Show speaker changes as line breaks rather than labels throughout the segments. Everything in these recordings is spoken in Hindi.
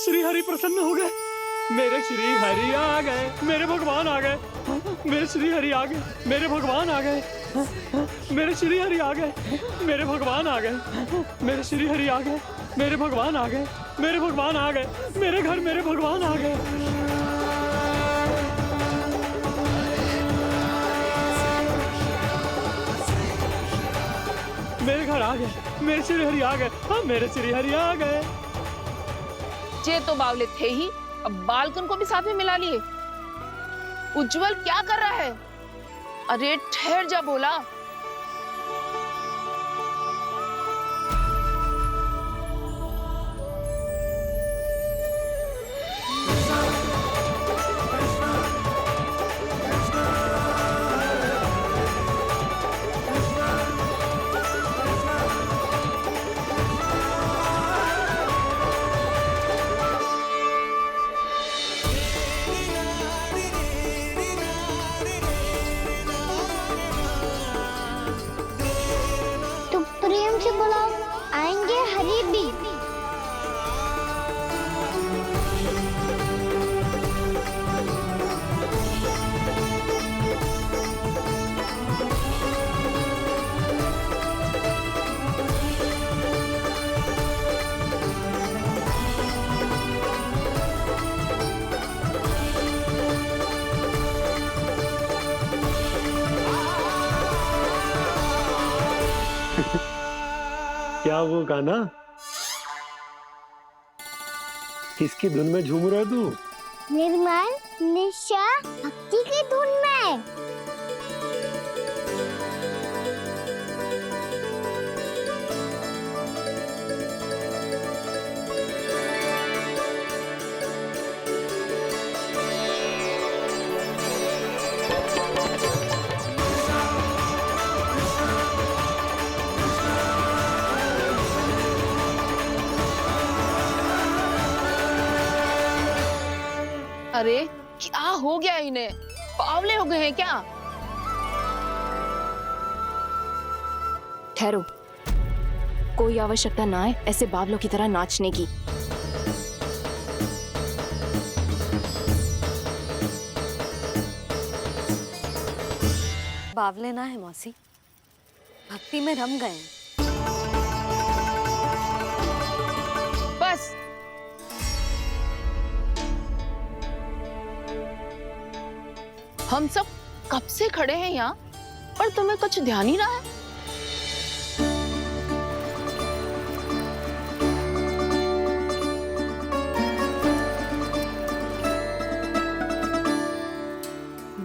श्री हरि प्रसन्न हो गए। मेरे श्री हरि आ गए, मेरे भगवान आ गए। मेरे श्री हरि आ गए, मेरे भगवान आ गए। मेरे श्री हरि आ गए, मेरे भगवान आ गए। मेरे श्री हरि आ गए, मेरे भगवान आ गए। मेरे भगवान आ गए, मेरे घर मेरे भगवान आ गए। मेरे घर आ गए, मेरे श्री हरि आ गए। हाँ, मेरे श्री हरि आ गए।
ये तो बावले थे ही, अब बालकन को भी साथ में मिला लिए। उज्जवल क्या कर रहा है? अरे ठहर जा बोला।
प्रेम से बुलाओ, आएंगे हरि भी।
क्या वो गाना? किसकी धुन में झूम रहा तू?
निर्मल निशा भक्ति की धुन में।
अरे क्या हो गया इन्हें? बावले हो गए हैं क्या?
ठहरो, कोई आवश्यकता ना है ऐसे बावलों की तरह नाचने की।
बावले ना है मौसी, भक्ति में रम गए।
बस हम सब कब से खड़े हैं यहाँ, पर तुम्हें कुछ ध्यान ही रहा है।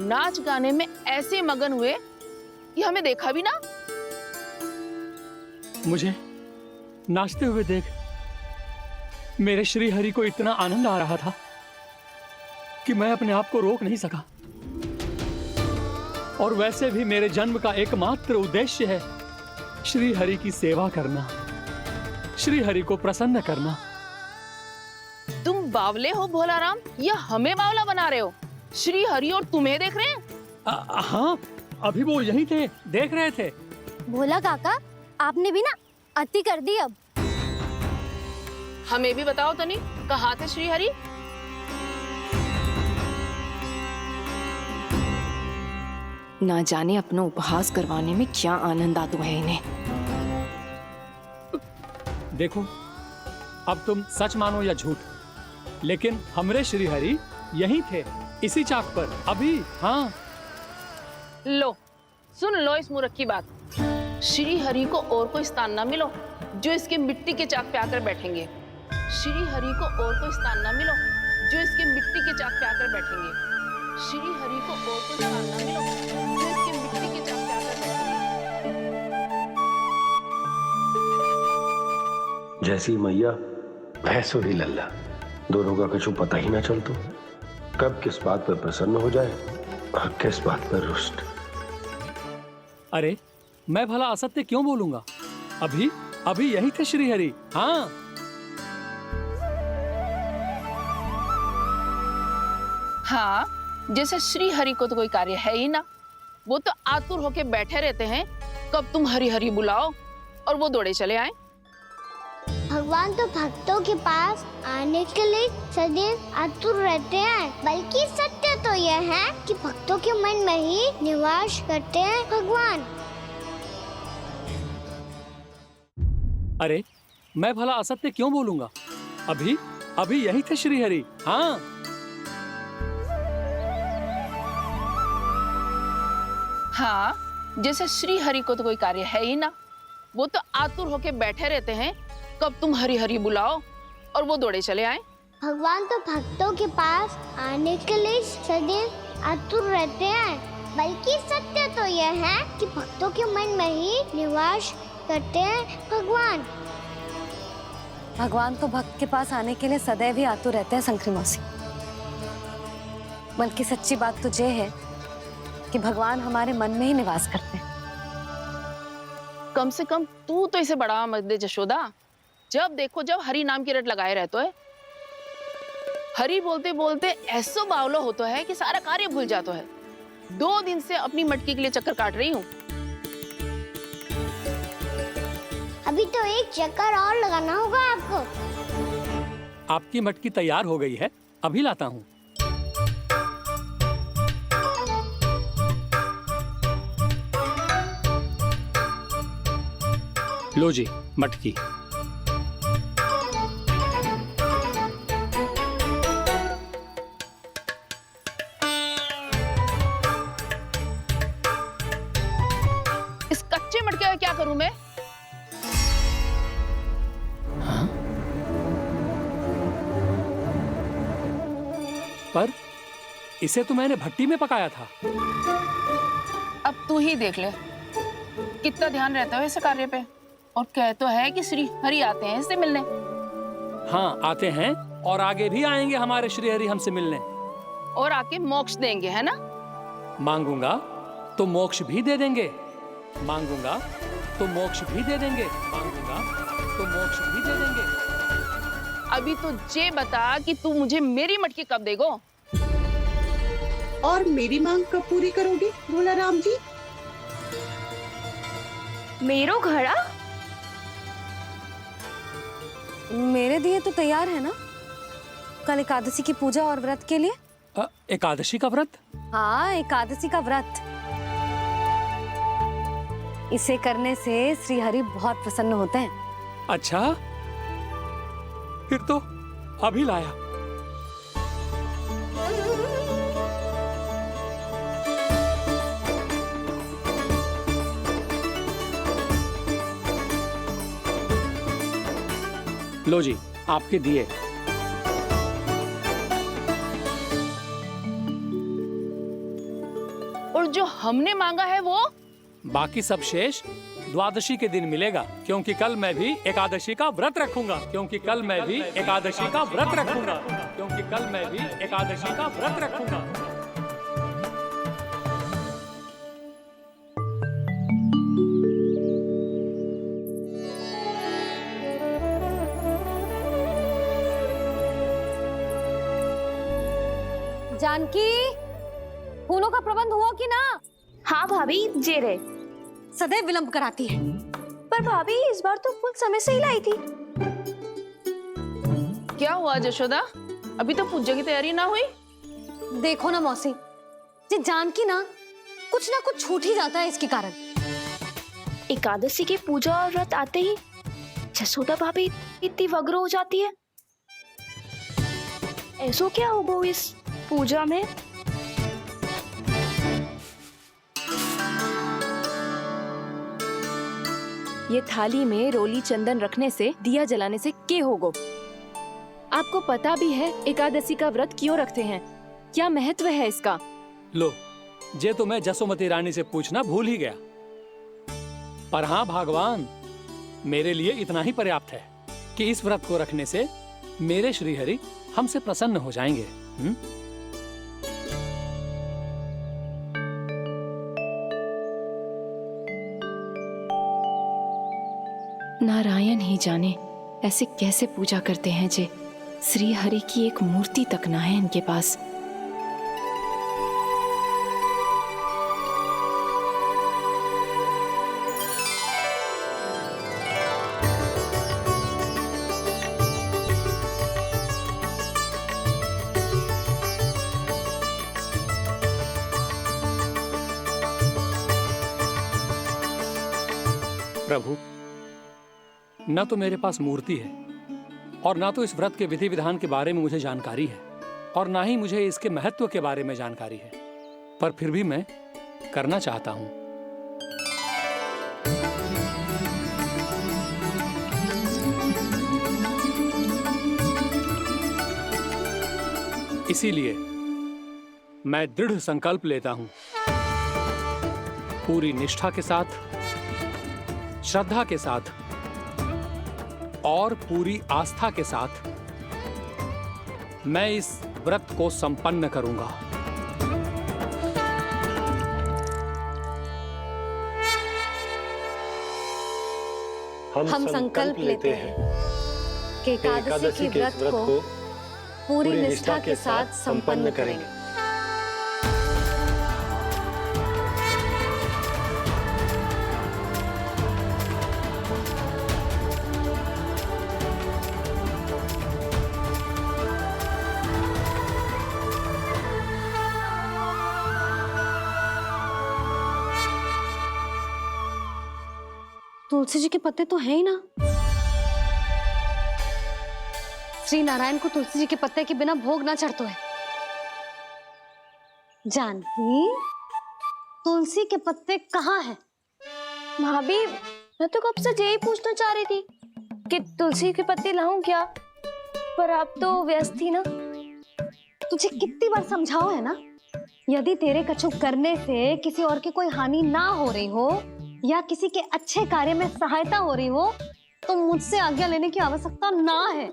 नाच गाने में ऐसे मगन हुए कि हमें देखा भी ना।
मुझे नाचते हुए देख मेरे श्री हरि को इतना आनंद आ रहा था कि मैं अपने आप को रोक नहीं सका। और वैसे भी मेरे जन्म का एकमात्र उद्देश्य है श्री हरि की सेवा करना, श्री हरि को प्रसन्न करना।
तुम बावले हो भोलाराम, या हमें बावला बना रहे हो? श्री हरि और तुम्हें देख रहे हैं?
हाँ, अभी वो यहीं थे, देख रहे थे।
भोला काका, आपने भी ना अति कर दी। अब
हमें भी बताओ तनी, कहाँ थे श्री हरि?
ना जाने अपना उपहास करवाने में क्या आनंद आता है इन्हें।
देखो, अब तुम सच मानो या झूठ, लेकिन हमरे श्री हरि यहीं थे, इसी चाक पर अभी। हाँ,
लो सुन लो इस मूर्ख की बात। श्री हरि को और कोई स्थान ना मिलो जो इसके मिट्टी के चाक पे आकर बैठेंगे। श्री हरि को और कोई स्थान ना मिलो जो इसके मिट्टी के चाक पे आकर बैठेंगे। श्री हरि को और कोई स्थान ना मिलो जो इसके मिट्टी के चाक पे आकर बैठेंगे।
जैसी मैया भैंस ही लल्ला, दोनों का कुछ पता ही ना चलतो। कब किस बात पर प्रसन्न हो जाए और किस बात पर रुष्ट।
अरे मैं भला असत्य क्यों बोलूंगा? अभी अभी यही थे श्री हरि। हाँ,
हाँ, जैसे श्री हरि को तो कोई कार्य है ही ना, वो तो आतुर होके बैठे रहते हैं कब तुम हरि हरि बुलाओ और वो दौड़े चले आए।
भगवान तो भक्तों के पास आने के लिए सदैव आतुर रहते हैं, बल्कि सत्य तो यह है कि भक्तों के मन में ही निवास करते हैं भगवान।
अरे मैं भला असत्य क्यों बोलूंगा? अभी अभी यही थे श्री हरि। हाँ,
हाँ, जैसे श्री हरि को तो कोई कार्य है ही ना, वो तो आतुर होके बैठे रहते हैं कब तुम हरि हरि बुलाओ और वो दौड़े चले आए।
भगवान तो भक्तों के पास आने के लिए सदैव आतुर रहते हैं, बल्कि सत्य तो यह है कि भक्तों के मन में ही निवास करते हैं भगवान।
भगवान तो भक्त के पास आने के लिए सदैव ही आतुर रहते हैं शंकरी मौसी। बल्कि सच्ची बात तो ये है कि भगवान हमारे मन में ही निवास करते हैं।
कम से कम तू तो इसे बढ़ावा मत दे जशोदा। जब देखो जब हरि नाम की रट लगाए रहते है। हरि बोलते बोलते ऐसो बावलो होता है कि सारा कार्य भूल जाता है। 2 दिन से अपनी मटकी के लिए चक्कर काट रही हूँ।
अभी तो एक चक्कर और लगाना होगा आपको।
आपकी मटकी तैयार हो गई है, अभी लाता हूँ। लो जी मटकी।
इस कच्चे मटके का क्या करूं मैं?
पर इसे तो मैंने भट्टी में पकाया था।
अब तू ही देख ले कितना ध्यान रहता है इस कार्य पे। और कह तो है कि श्री हरि आते हैं इससे मिलने।
हाँ आते हैं और आगे भी आएंगे हमारे श्री हरि हमसे मिलने।
और आके मोक्ष देंगे, है ना?
मांगूंगा तो मोक्ष भी दे देंगे, मांगूंगा तो मोक्ष भी दे देंगे, मांगूंगा तो मोक्ष भी दे देंगे।
अभी तो ये बता कि तू मुझे मेरी मटकी कब देगो?
और मेरी मांग कब पूरी करोगे भोला राम जी?
मेरो घड़ा मेरे दिए तो तैयार है ना, कल एकादशी की पूजा और व्रत के लिए।
एकादशी का व्रत?
हाँ, एकादशी का व्रत। इसे करने से श्री हरि बहुत प्रसन्न होते हैं।
अच्छा, फिर तो अभी लाया। लो जी आपके दिए।
और जो हमने मांगा है वो?
बाकी सब शेष द्वादशी के दिन मिलेगा, क्योंकि कल मैं भी एकादशी का व्रत रखूंगा, क्योंकि कल मैं भी एकादशी का व्रत रखूंगा, क्योंकि कल मैं भी एकादशी का व्रत रखूंगा।
जानकी, फूलों का प्रबंध हुआ कि ना?
हाँ भाभी, जे रहे।
सदैव विलंब कराती है।
पर भाभी इस बार तो फूल समय से ही लाई थी।
क्या हुआ जशोदा? अभी तो पूजा की तैयारी ना हुई?
देखो ना मौसी, ये जानकी ना कुछ छूट ही जाता है इसके कारण।
एकादशी की पूजा और व्रत आते ही जसोदा भाभी इतनी वग्र हो जाती है। ऐसो क्या होगा इस पूजा में?
ये थाली में रोली चंदन रखने से, दिया जलाने से के होगो? आपको पता भी है एकादशी का व्रत क्यों रखते हैं, क्या महत्व है इसका?
लो, जे तो मैं जसोमती रानी से पूछना भूल ही गया। पर हाँ भगवान, मेरे लिए इतना ही पर्याप्त है कि इस व्रत को रखने से मेरे श्रीहरि हमसे प्रसन्न हो जाएंगे।
नारायण ही जाने ऐसे कैसे पूजा करते हैं जे श्री हरि की एक मूर्ति तक ना है इनके पास।
प्रभु, न तो मेरे पास मूर्ति है और ना तो इस व्रत के विधि विधान के बारे में मुझे जानकारी है और ना ही मुझे इसके महत्व के बारे में जानकारी है, पर फिर भी मैं करना चाहता हूं। इसीलिए मैं दृढ़ संकल्प लेता हूं, पूरी निष्ठा के साथ, श्रद्धा के साथ और पूरी आस्था के साथ मैं इस व्रत को संपन्न करूंगा।
हम संकल्प लेते हैं कि एकादशी के व्रत को पूरी निष्ठा के साथ संपन्न करेंगे। तुलसी जी के पत्ते तो हैं ही ना। श्री नारायण को तुलसी जी के पत्ते के बिना भोग ना चढ़तो है। जानकी, तुलसी के पत्ते कहाँ हैं?
भाभी, मैं तो कब से यही पूछना चाह रही थी कि तुलसी के पत्ते लाऊं क्या, पर आप तो व्यस्त थी ना।
तुझे कितनी बार समझाओ है ना, यदि तेरे कछु करने से किसी और की कोई हानि ना हो रही हो या किसी के अच्छे कार्य में सहायता हो रही हो तो मुझसे आज्ञा लेने की आवश्यकता ना है।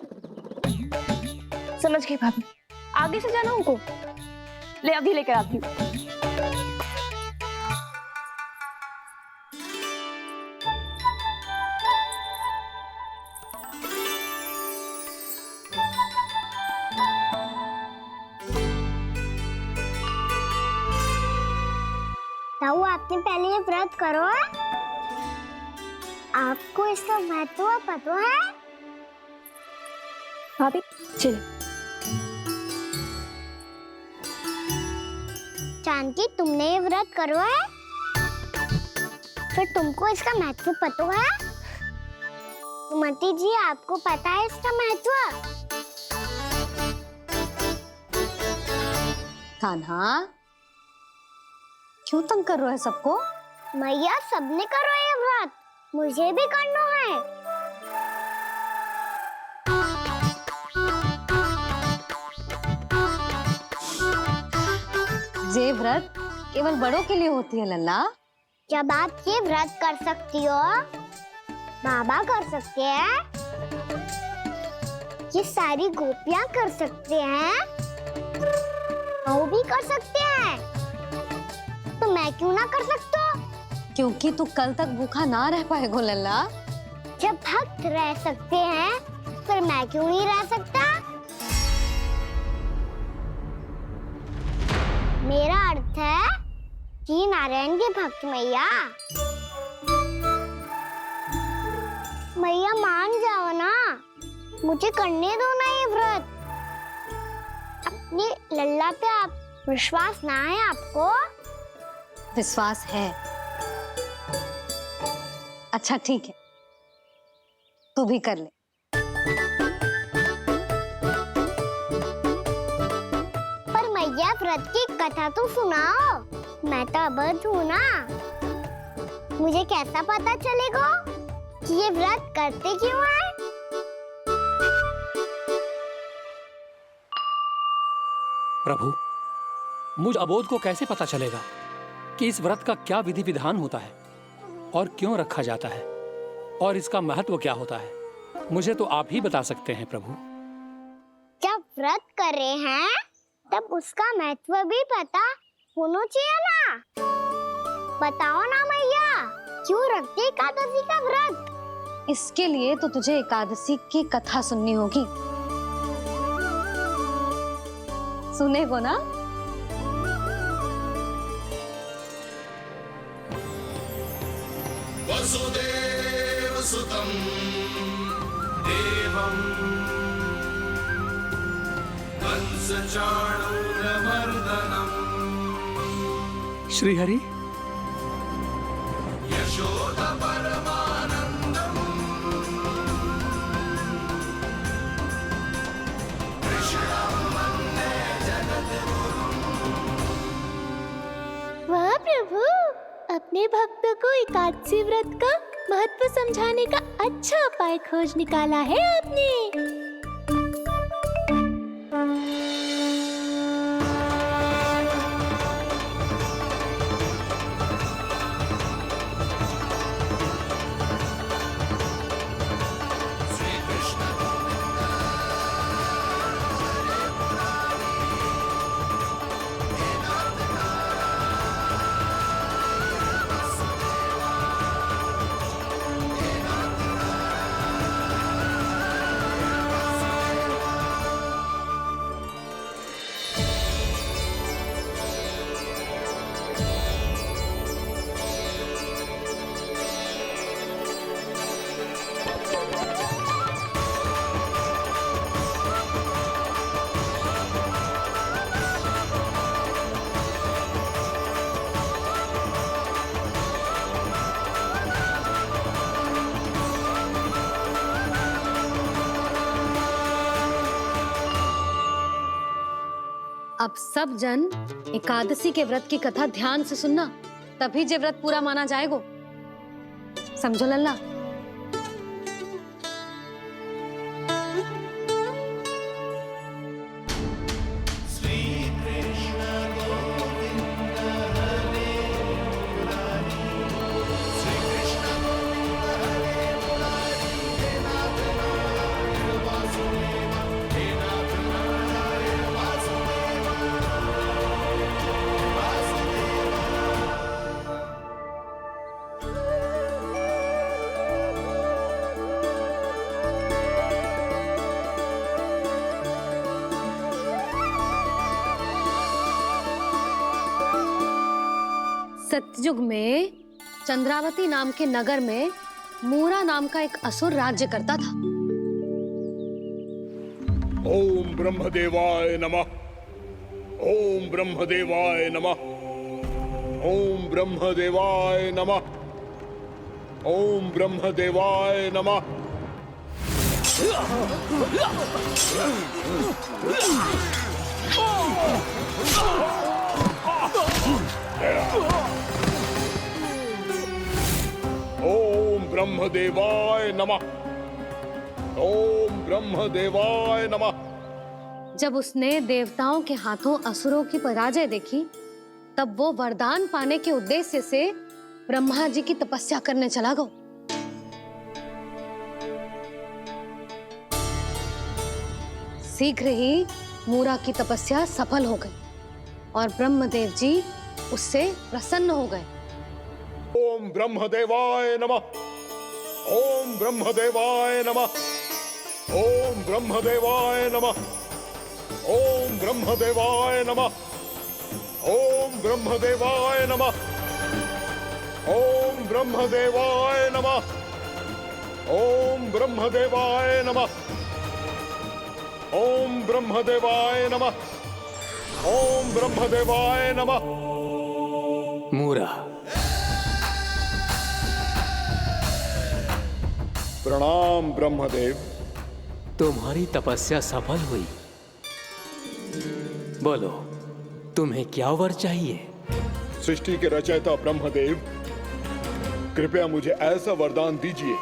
समझ गई भाभी, आगे से जाना उनको। ले अभी लेकर आती हूँ।
ताऊ, आपने पहले ये व्रत करो है? आपको इसका महत्व पता है?
भाभी चल।
जानकी, तुमने ये व्रत करो है? फिर तुमको इसका महत्व पता है? सुमति जी, आपको पता है इसका महत्व?
कान्हा, क्यों तंग कर रहे हो सबको?
मैया, सबने करो ये व्रत, मुझे भी करना है।
ये व्रत केवल बड़ों के लिए होती है लल्ला।
जब आप ये व्रत कर सकती हो, बाबा कर सकते हैं, ये सारी गोपियां कर सकते हैं, वो भी कर सकते हैं, तो मैं क्यों ना कर सकता?
क्योंकि तू कल तक भूखा ना रह पाएगा लल्ला।
जब भक्त रह सकते हैं, फिर मैं क्यों नहीं रह सकता? मेरा अर्थ है कि नारायण के भक्त मैया। मैया, मान जाओ ना, मुझे करने दो ना ये व्रत। अपनी लल्ला पे आप विश्वास ना है आपको?
विश्वास है। अच्छा ठीक है, तू भी कर ले।
पर मैया, व्रत की कथा तो सुनाओ, मैं तो अबध हूँ ना। मुझे कैसा पता चलेगा कि ये व्रत करते क्यों हैं?
प्रभु, मुझ अबोध को कैसे पता चलेगा कि इस व्रत का क्या विधि विधान होता है और क्यों रखा जाता है और इसका महत्व क्या होता है? मुझे तो आप ही बता सकते हैं प्रभु।
जब व्रत कर रहे हैं तब उसका महत्व भी पता होना चाहिए ना। बताओ ना मैया, क्यों रखते एकादशी का व्रत?
इसके लिए तो तुझे एकादशी की कथा सुननी होगी। सुनेगो ना?
वसुदेव सुतं देवं कंसचाणूरमर्दनम्
श्रीहरि,
यशोदा परमानन्दम्
अपने भक्तों को एकादशी व्रत का महत्व समझाने का अच्छा उपाय खोज निकाला है आपने।
अब सब जन एकादशी के व्रत की कथा ध्यान से सुनना, तभी जे व्रत पूरा माना जाएगा। समझो लल्ला? सतयुग में चंद्रावती नाम के नगर में मूरा नाम का एक असुर राज्य करता था।
ओम ब्रह्मदेवाय नमः। ओम ब्रह्मदेवाय नमः। ओम ब्रह्मदेवाय नमः। ओम ब्रह्मदेवाय नमः। ओम ब्रह्मदेवाय नमः। ओम ब्रह्मदेवाय नमः।
जब उसने देवताओं के हाथों असुरों की पराजय देखी, तब वो वरदान पाने के उद्देश्य से ब्रह्मा जी की तपस्या करने चला गया। शीघ्र ही मूरा की तपस्या सफल हो गई और ब्रह्मदेव जी उससे प्रसन्न हो गए।
ओम ब्रह्मदेवाय नमः। ओम ब्रह्मदेवाय नमः। ओम ब्रह्मदेवाय नमः। ओम ब्रह्मदेवाय नमः। ओम ब्रह्मदेवाय नमः। ओम ब्रह्मदेवाय नमः। ओम ब्रह्मदेवाय नमः। ओम ब्रह्मदेवाय नमः। ओम ब्रह्मदेवाय नमः।
मूरा,
प्रणाम ब्रह्मदेव।
तुम्हारी तपस्या सफल हुई। बोलो, तुम्हें क्या वर चाहिए?
सृष्टि के रचयिता ब्रह्मदेव, कृपया मुझे ऐसा वरदान दीजिए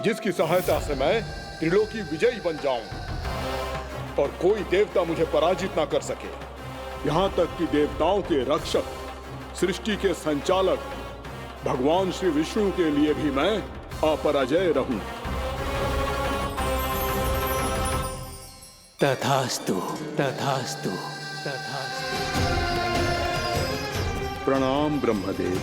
जिसकी सहायता से मैं त्रिलोकी विजयी बन जाऊं और कोई देवता मुझे पराजित ना कर सके। यहाँ तक कि देवताओं के रक्षक, सृष्टि के संचालक भगवान श्री विष्णु के लिए भी मैं अपराजय रहूं।
तथास्तु, तथास्तु, तथास्तु।
प्रणाम ब्रह्मदेव।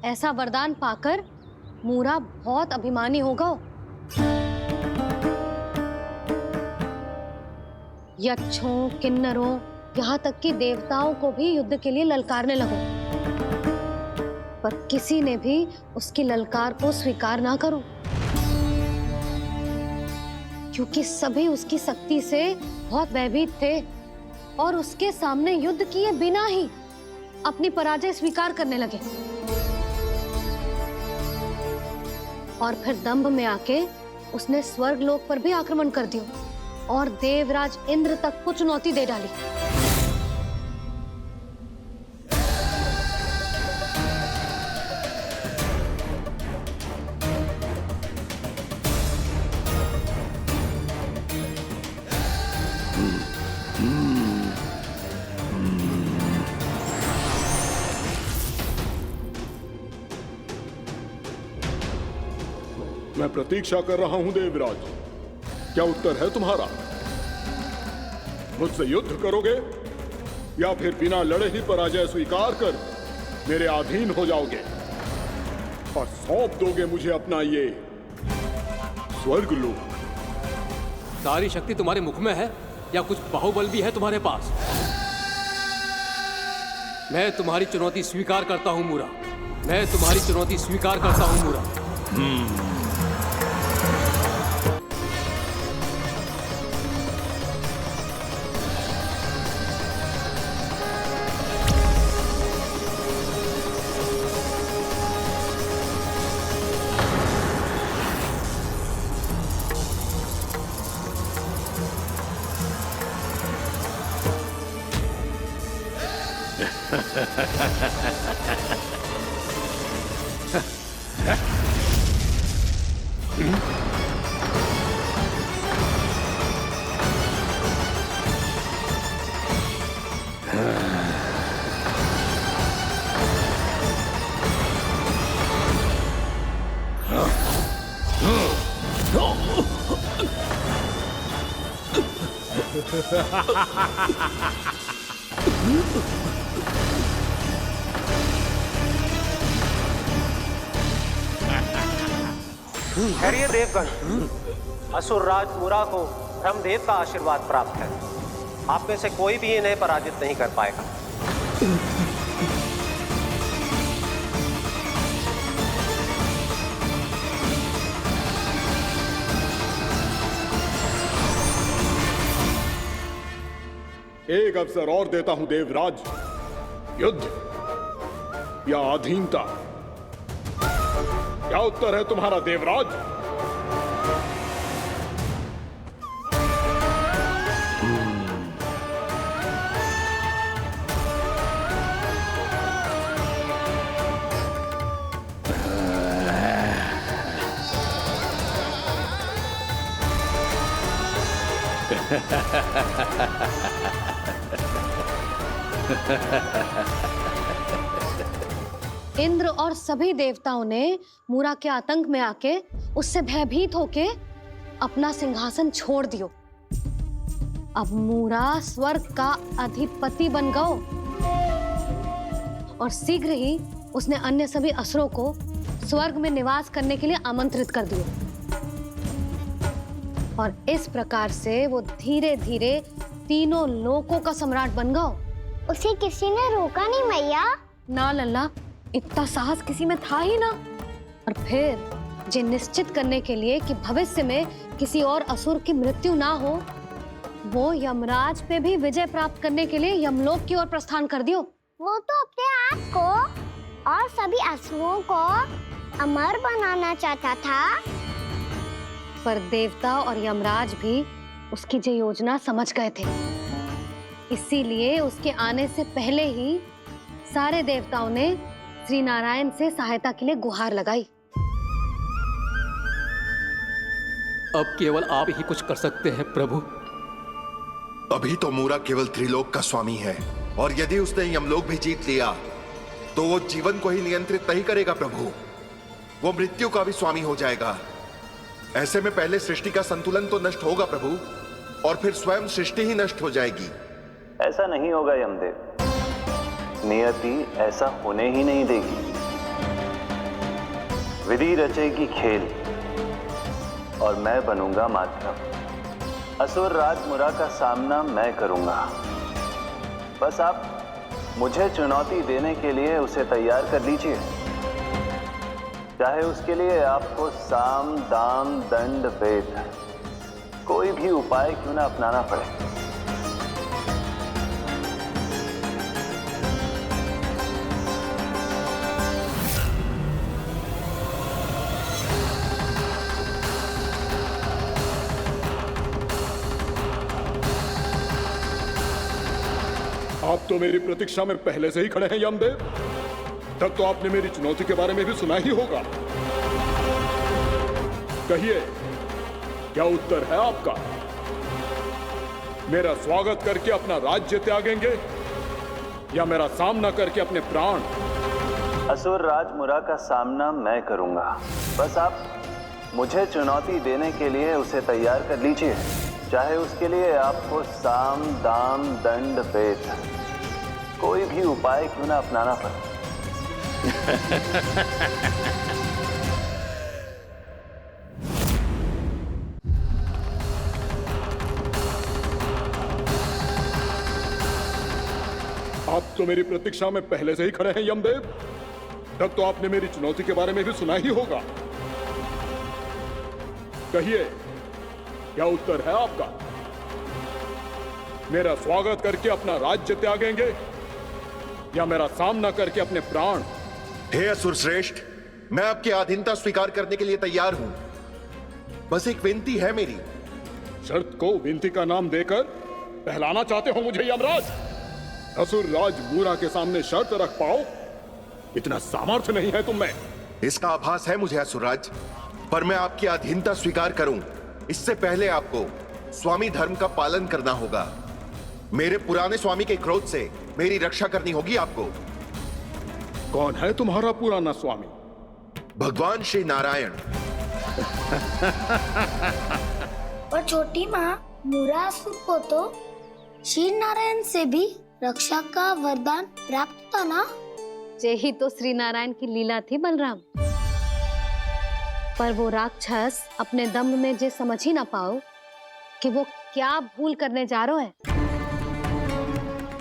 ऐसा वरदान पाकर मूरा बहुत अभिमानी होगा। यक्षों, किन्नरों, यहाँ तक कि देवताओं को भी युद्ध के लिए ललकारने लगा, पर किसी ने भी उसकी ललकार को स्वीकार ना करो, क्योंकि सभी उसकी शक्ति से बहुत भयभीत थे और उसके सामने युद्ध किए बिना ही अपनी पराजय स्वीकार करने लगे और फिर दंभ में आके उसने स्वर्ग लोक पर भी आक्रमण कर दिया और देवराज इंद्र तक को चुनौती दे डाली।
मैं प्रतीक्षा कर रहा हूं देवराज, क्या उत्तर है तुम्हारा? मुझसे युद्ध करोगे या फिर बिना लड़े ही पराजय स्वीकार कर मेरे अधीन हो जाओगे और सौंप दोगे मुझे अपना ये स्वर्ग लोक?
सारी शक्ति तुम्हारे मुख में है या कुछ बाहुबल भी है तुम्हारे पास? मैं तुम्हारी चुनौती स्वीकार करता हूं मूरा, मैं तुम्हारी चुनौती स्वीकार करता हूं मूरा।
खैरिए देवगण, असुर राज मुरा को ब्रह्मदेव का आशीर्वाद प्राप्त है। आप में से कोई भी इन्हें पराजित नहीं कर पाएगा।
एक अवसर और देता हूं देवराज, युद्ध या अधीनता, क्या उत्तर है तुम्हारा देवराज?
इंद्र और सभी देवताओं ने मूरा के आतंक में आके उससे भयभीत होके अपना सिंहासन छोड़ दियो। अब मूरा स्वर्ग का अधिपति बन गयो और शीघ्र ही उसने अन्य सभी असुरों को स्वर्ग में निवास करने के लिए आमंत्रित कर दिया। और इस प्रकार से वो धीरे धीरे तीनों लोकों का सम्राट बन गया।
उसे किसी ने रोका नहीं मैया?
ना लल्ला, इतना साहस किसी में था ही ना। और फिर ये निश्चित करने के लिए कि भविष्य में किसी और असुर की मृत्यु ना हो, वो यमराज पे भी विजय प्राप्त करने के लिए यमलोक की ओर प्रस्थान कर दियो।
वो तो अपने आप को और सभी असुरों को अमर बनाना चाहता था।
पर देवता और यमराज भी उसकी ये योजना समझ गए थे, इसीलिए उसके आने से पहले ही सारे देवताओं ने श्री नारायण से सहायता के लिए गुहार लगाई।
अब केवल आप ही कुछ कर सकते हैं प्रभु।
अभी तो मूरा केवल त्रिलोक का स्वामी है, और यदि उसने यमलोक भी जीत लिया तो वो जीवन को ही नियंत्रित नहीं करेगा प्रभु, वो मृत्यु का भी स्वामी हो जाएगा। ऐसे में पहले सृष्टि का संतुलन तो नष्ट होगा प्रभु, और फिर स्वयं सृष्टि ही नष्ट हो जाएगी।
ऐसा नहीं होगा यमदेव, नियति ऐसा होने ही नहीं देगी। विधि रचेगी खेल और मैं बनूंगा माध्यम। असुर राज मुरा का सामना मैं करूंगा। बस आप मुझे चुनौती देने के लिए उसे तैयार कर लीजिए, चाहे उसके लिए आपको साम दाम दंड भेद कोई भी उपाय क्यों ना अपनाना पड़े।
आप तो मेरी प्रतीक्षा में पहले से ही खड़े हैं यमदेव। तब तो आपने मेरी चुनौती के बारे में भी सुना ही होगा। कहिए, क्या उत्तर है आपका? मेरा स्वागत करके अपना राज्य त्यागेंगे या मेरा सामना करके अपने प्राण?
असुर राज मुरा का सामना मैं करूंगा। बस आप मुझे चुनौती देने के लिए उसे तैयार कर लीजिए, चाहे उसके लिए आपको साम दाम दंड भेद कोई भी उपाय क्यों ना अपनाना पड़े।
आप तो मेरी प्रतीक्षा में पहले से ही खड़े हैं यमदेव। तब तो आपने मेरी चुनौती के बारे में भी सुना ही होगा। कहिए, क्या उत्तर है आपका? मेरा स्वागत करके अपना राज्य त्यागेंगे या मेरा सामना करके अपने प्राण?
हे असुर श्रेष्ठ, मैं आपकी अधीनता स्वीकार करने के लिए तैयार हूं। बस एक विनती है मेरी।
शर्त को विनती का नाम देकर बहलाना चाहते हो मुझे यमराज? असुर राज मूरा के सामने शर्त रख पाओ, इतना सामर्थ्य नहीं है तुम में।
इसका आभास है मुझे असुरराज, पर मैं आपकी अधीनता स्वीकार करूं इससे पहले आपको स्वामी धर्म का पालन करना होगा। मेरे पुराने स्वामी के क्रोध से मेरी रक्षा करनी होगी आपको।
कौन है तुम्हारा पुराना स्वामी?
भगवान श्री नारायण।
और छोटी माँ, मुरासुर को तो श्री नारायण से भी रक्षा का वरदान प्राप्त था ना?
यही तो श्री नारायण की लीला थी बलराम। पर वो राक्षस अपने दम में जे समझ ही ना पाओ कि वो क्या भूल करने जा रहे हैं।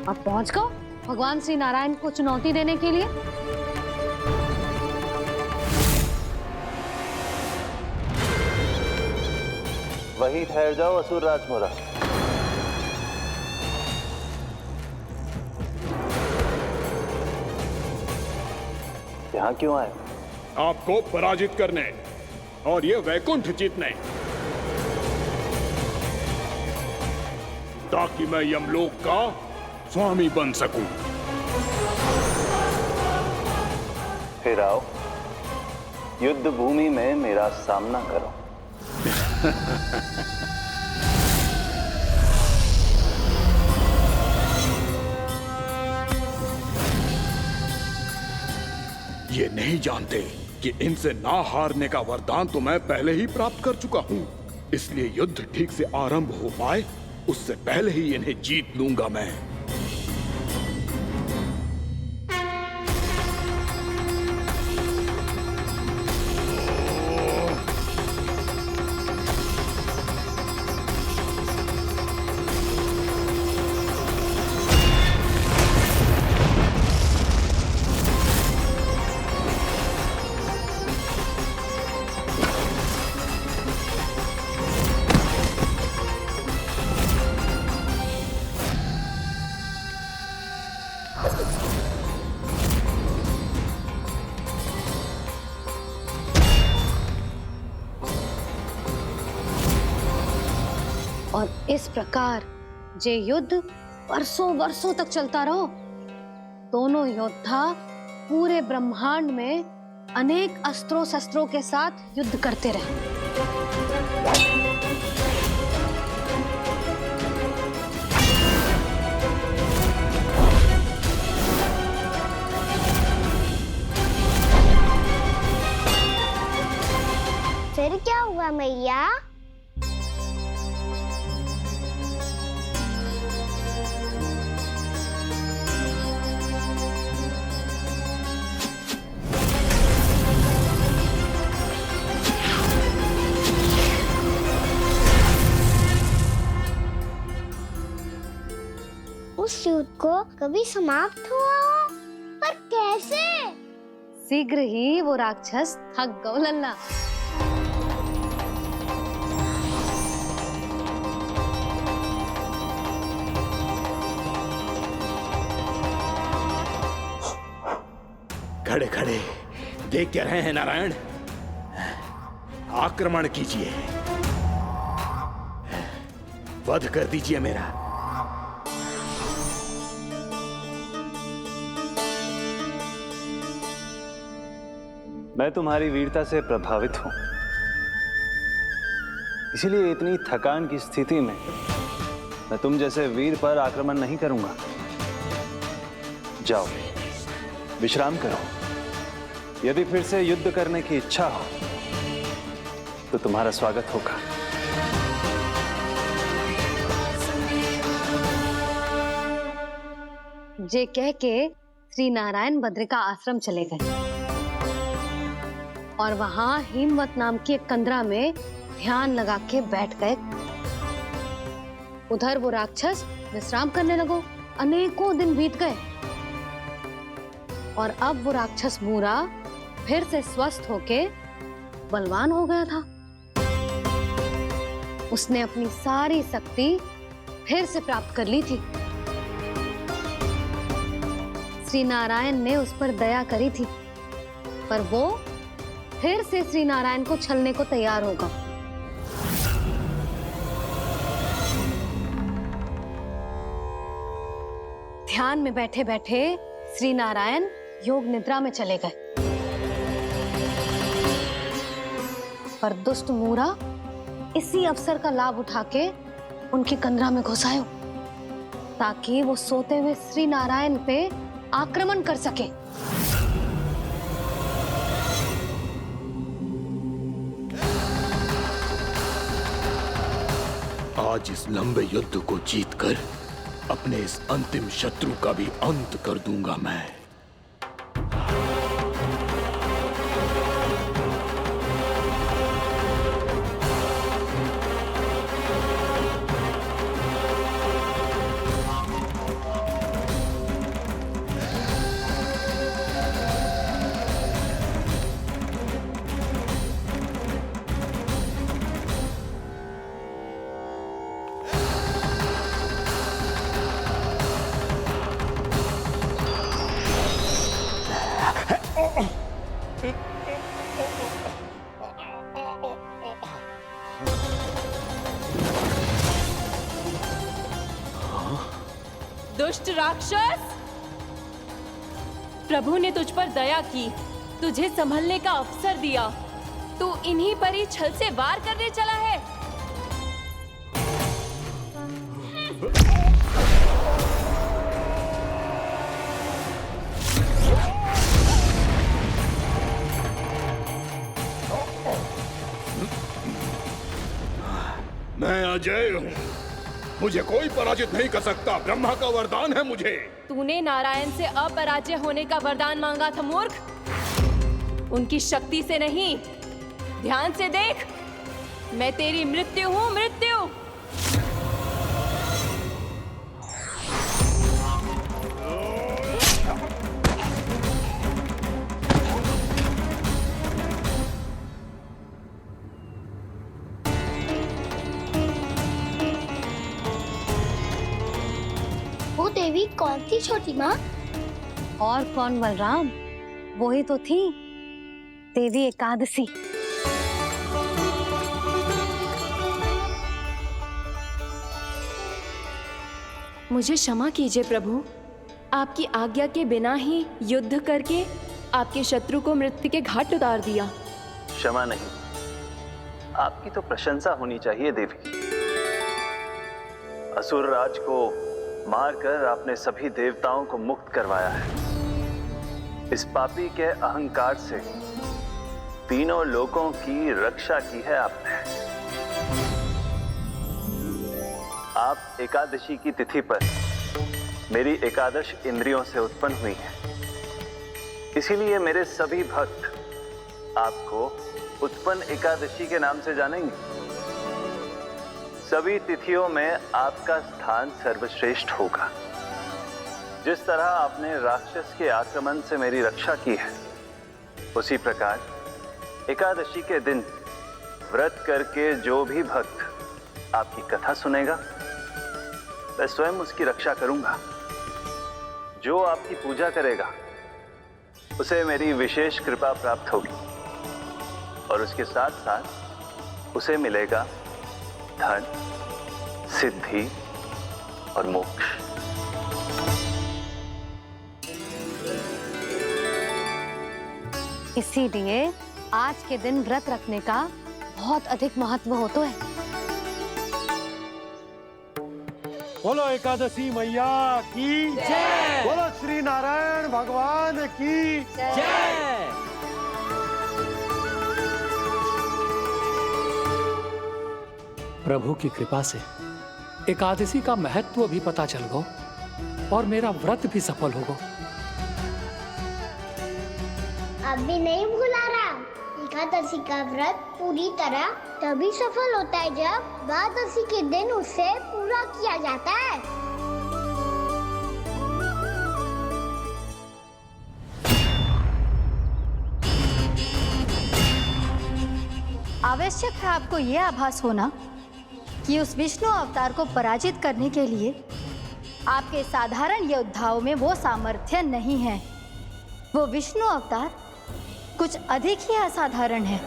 अब पहुंच गो भगवान श्री नारायण को चुनौती देने के लिए।
वही ठहर जाओ असुर राज मुरा। यहां क्यों आए?
आपको पराजित करने और ये वैकुंठ जीतने, ताकि मैं यमलोक का स्वामी बन सकूं।
फिर आओ, युद्ध भूमि में मेरा सामना करो।
ये नहीं जानते कि इनसे ना हारने का वरदान तो मैं पहले ही प्राप्त कर चुका हूं। इसलिए युद्ध ठीक से आरंभ हो पाए उससे पहले ही इन्हें जीत लूंगा मैं।
और इस प्रकार ये युद्ध वर्षों वर्षों तक चलता रहो। दोनों योद्धा पूरे ब्रह्मांड में अनेक अस्त्रों शस्त्रों के साथ युद्ध करते रहे।
फिर क्या हुआ मैया? उस युद्ध को कभी समाप्त हुआ हो, पर कैसे?
शीघ्र ही वो राक्षस थक गौ लल्ला।
खड़े खड़े देख क्या रहे हैं नारायण? आक्रमण कीजिए, वध कर दीजिए मेरा।
मैं तुम्हारी वीरता से प्रभावित हूं, इसीलिए इतनी थकान की स्थिति में मैं तुम जैसे वीर पर आक्रमण नहीं करूंगा। जाओ, विश्राम करो। यदि फिर से युद्ध करने की इच्छा हो तो तुम्हारा स्वागत होगा।
जे कह के श्री नारायण बद्रिका आश्रम चले गए और वहां हिमवत नाम की एक कंदरा में ध्यान लगा के बैठ गए। उधर वो राक्षस विश्राम करने लगो। अनेकों दिन बीत गए और अब वो राक्षस मूरा फिर से स्वस्थ होके बलवान हो गया था। उसने अपनी सारी शक्ति फिर से प्राप्त कर ली थी। श्री नारायण ने उस पर दया करी थी, पर वो फिर से श्री नारायण को छलने को तैयार होगा। ध्यान में बैठे बैठे श्री नारायण योग निद्रा में चले गए, पर दुष्ट मूरा इसी अवसर का लाभ उठा के उनकी कंदरा में घुस आयो ताकि वो सोते हुए श्री नारायण पे आक्रमण कर सके।
आज इस लंबे युद्ध को जीतकर अपने इस अंतिम शत्रु का भी अंत कर दूंगा मैं।
दुष्ट राक्षस, प्रभु ने तुझ पर दया की, तुझे संभलने का अवसर दिया। तू इन्हीं पर ही छल से वार करने चला है।
मैं अजय हूँ, मुझे कोई पराजित नहीं कर सकता। ब्रह्मा का वरदान है मुझे।
तूने नारायण से अपराजय होने का वरदान मांगा था मूर्ख, उनकी शक्ति से नहीं। ध्यान से देख, मैं तेरी मृत्यु हूँ, मृत्यु।
वो देवी कौन थी छोटी माँ?
और कौन बलराम, वही तो थी देवी एकादशी।
मुझे क्षमा कीजिए प्रभु, आपकी आज्ञा के बिना ही युद्ध करके आपके शत्रु को मृत्यु के घाट उतार दिया।
क्षमा नहीं, आपकी तो प्रशंसा होनी चाहिए देवी। असुर राज को मारकर आपने सभी देवताओं को मुक्त करवाया है। इस पापी के अहंकार से तीनों लोकों की रक्षा की है आपने। आप एकादशी की तिथि पर मेरी एकादश इंद्रियों से उत्पन्न हुई हैं। इसीलिए मेरे सभी भक्त आपको उत्पन्न एकादशी के नाम से जानेंगे। सभी तिथियों में आपका स्थान सर्वश्रेष्ठ होगा। जिस तरह आपने राक्षस के आक्रमण से मेरी रक्षा की है, उसी प्रकार एकादशी के दिन व्रत करके जो भी भक्त आपकी कथा सुनेगा, मैं स्वयं उसकी रक्षा करूंगा। जो आपकी पूजा करेगा उसे मेरी विशेष कृपा प्राप्त होगी और उसके साथ साथ उसे मिलेगा धन, सिद्धि और मोक्ष।
इसीलिए आज के दिन व्रत रखने का बहुत अधिक महत्व होता है।
बोलो एकादशी मैया की जय। बोलो श्री नारायण भगवान की जय। प्रभु की कृपा से एकादशी का महत्व भी पता चल गो और मेरा व्रत भी सफल हो गो।
अभी नहीं भूला रहा, एकादशी का व्रत पूरी तरह तभी सफल होता है जब द्वादशी के दिन उसे पूरा किया जाता है।
आवश्यक है आपको यह आभास होना कि उस विष्णु अवतार को पराजित करने के लिए आपके साधारण योद्धाओं में वो सामर्थ्य नहीं है। वो विष्णु अवतार कुछ अधिक ही असाधारण है।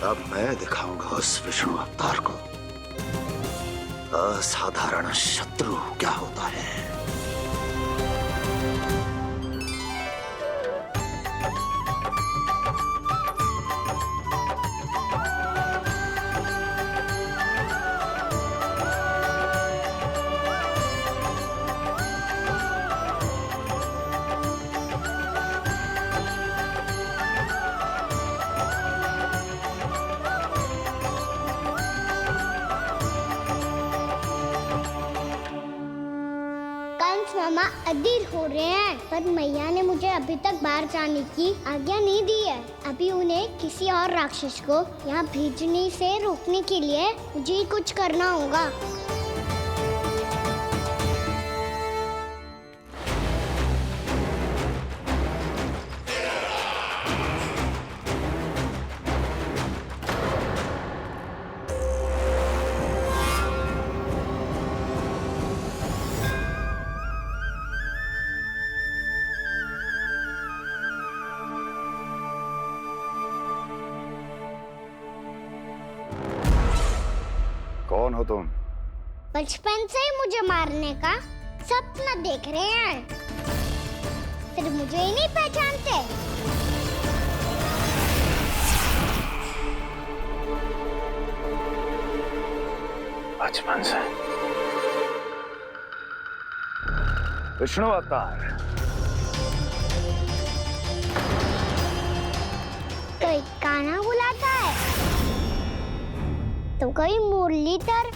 अब मैं दिखाऊंगा उस विष्णु अवतार को असाधारण शत्रु क्या होता है।
मामा अधीर हो रहे हैं, पर मैया ने मुझे अभी तक बाहर जाने की आज्ञा नहीं दी है। अभी उन्हें किसी और राक्षस को यहाँ भेजने से रोकने के लिए मुझे ही कुछ करना होगा।
कौन हो तुम?
बचपन से ही मुझे मारने का सपना देख रहे हैं, फिर मुझे ही नहीं पहचानते।
बचपन से विष्णु अवतार।
कोई कान्हा बुलाता है तो कोई मुरलीधर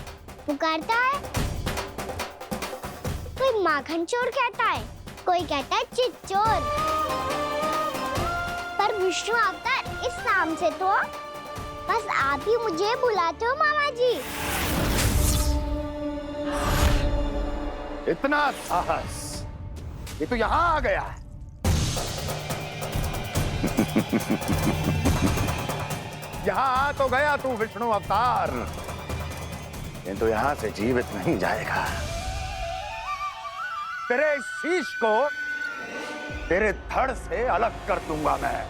पुकारता है, कोई माखन चोर कहता है, कोई कहता है चिच्चोर। पर विष्णु अवतार इस नाम से तो बस आप ही मुझे बुलाते हो मामा जी।
इतना साहस ये तो यहाँ आ गया है। यहाँ आ तो गया तू विष्णु अवतार, किंतु यहाँ से जीवित नहीं जाएगा। तेरे शीश को तेरे धड़ से अलग कर दूंगा मैं।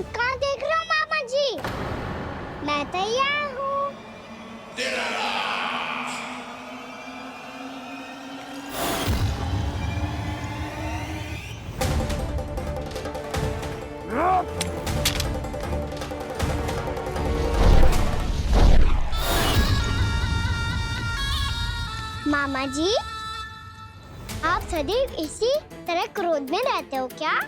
कहाँ देख रहे हो मामा जी? मैं तैयार हूँ। मामा जी, आप सदैव इसी तरह क्रोध में रहते हो क्या?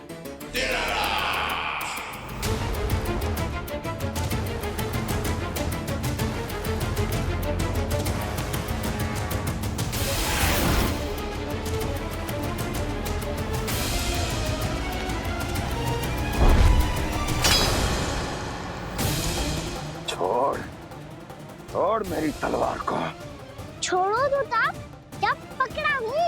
छोड़ मेरी तलवार को।
छोड़ो तो तब जब पकड़ा हूँ।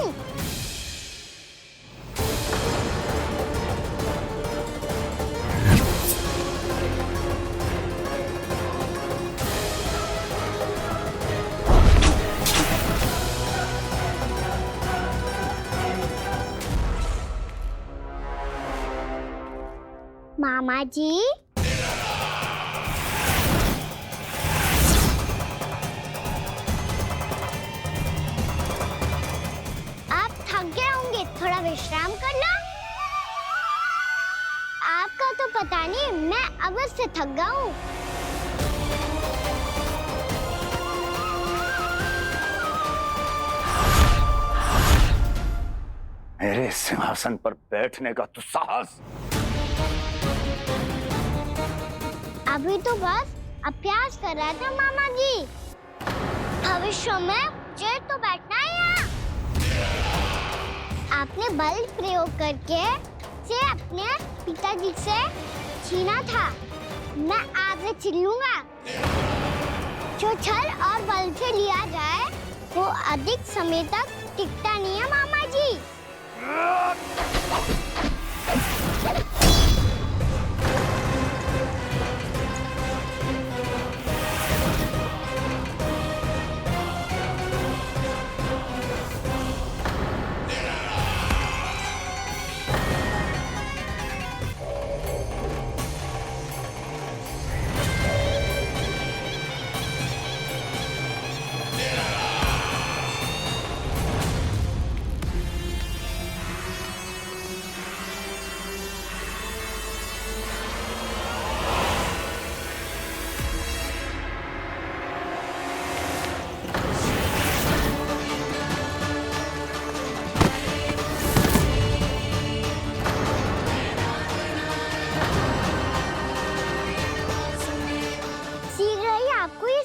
मामा जी, आप थक गए होंगे, थोड़ा विश्राम कर लो। आपका तो पता नहीं, मैं अवश्य से थक गया हूँ।
मेरे सिंहासन पर बैठने का तू साहस?
अभी तो बस अभ्यास कर रहा था मामा जी। भविष्य में मुझे तो बैठना है यहाँ। आपने बल प्रयोग करके से अपने पिताजी से छीना था। मैं आपसे छीन लूंगा। जो छल और बल से लिया जाए वो अधिक समय तक टिकता नहीं है मामा जी।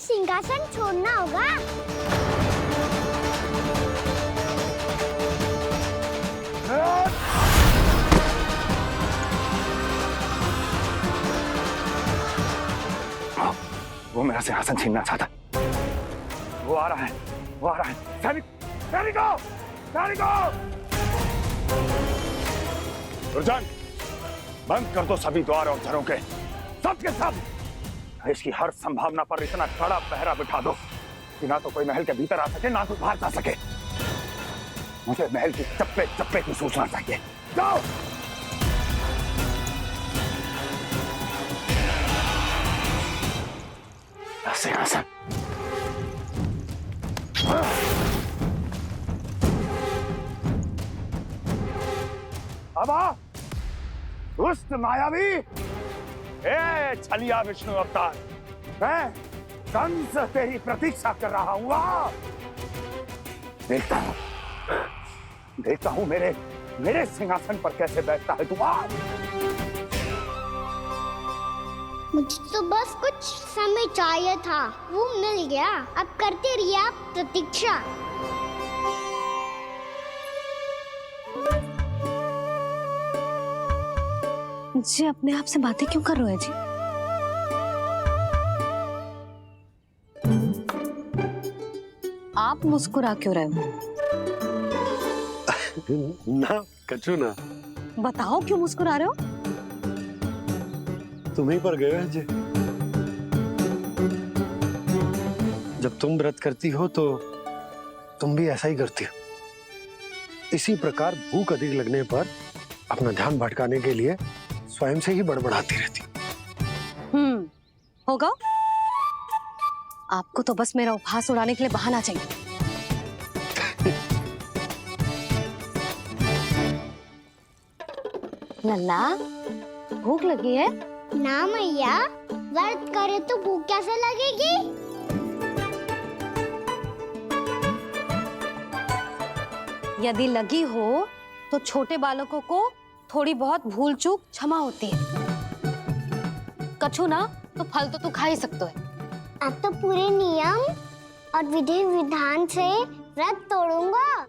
सिंहासन छोड़ना होगा।
वो मेरा सिंहासन छीनना चाहता। वो आ रहा है, वो आ रहा है। सैनिकों! दुर्जन, बंद कर दो सभी द्वार और झरों के, सब के सब। इसकी हर संभावना पर इतना कड़ा पहरा बिठा दो कि ना तो कोई महल के भीतर आ सके, ना तो बाहर जा सके। मुझे महल की चप्पे चप्पे की सूचना चाहिए। जाओ। सिंहासन। अब आ, दुष्ट मायावी, ए छलिया विष्णु अवतार, मैं कंस तेरी प्रतीक्षा कर रहा हूँ। देखता हूँ मेरे सिंहासन पर कैसे बैठता है तू।
मुझे तो बस कुछ समय चाहिए था, वो मिल गया। अब करते रहिए आप प्रतीक्षा।
जी अपने आप से बातें क्यों कर रहे हैं जी? आप मुस्कुरा क्यों रहे हो?
ना कछु ना।
बताओ क्यों मुस्कुरा रहे हो?
तुम्हीं पर गए हैं जी। जब तुम व्रत करती हो तो तुम भी ऐसा ही करती हो। इसी प्रकार भूख अधिक लगने पर अपना ध्यान भटकाने के लिए स्वयं से ही बड़बड़ाती रहती।
होगा। आपको तो बस मेरा उपहास उड़ाने के लिए बहाना चाहिए। लल्ला, भूख लगी है?
ना मैया, व्रत करे तो भूख कैसे लगेगी?
यदि लगी हो तो छोटे बालकों को थोड़ी बहुत भूल चूक क्षमा होती है। कछु ना तो फल तो तू खा ही सकते है।
अब तो पूरे नियम और विधि विधान से व्रत तोड़ूंगा।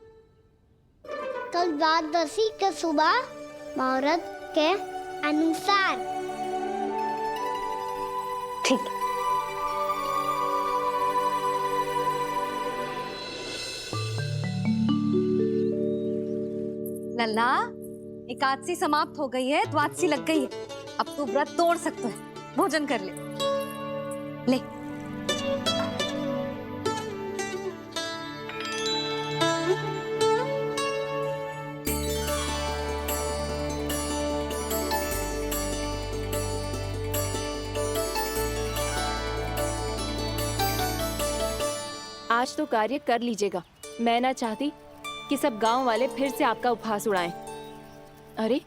कल द्वादशी के सुबह मुहूर्त के अनुसार।
ठीक। लल्ला, एकादशी समाप्त हो गई है, द्वादशी लग गई है। अब तू व्रत तोड़ सकता है, भोजन कर ले। ले।
आज तो कार्य कर लीजिएगा। मैं ना चाहती कि सब गांव वाले फिर से आपका उपहास उड़ाएं। अरे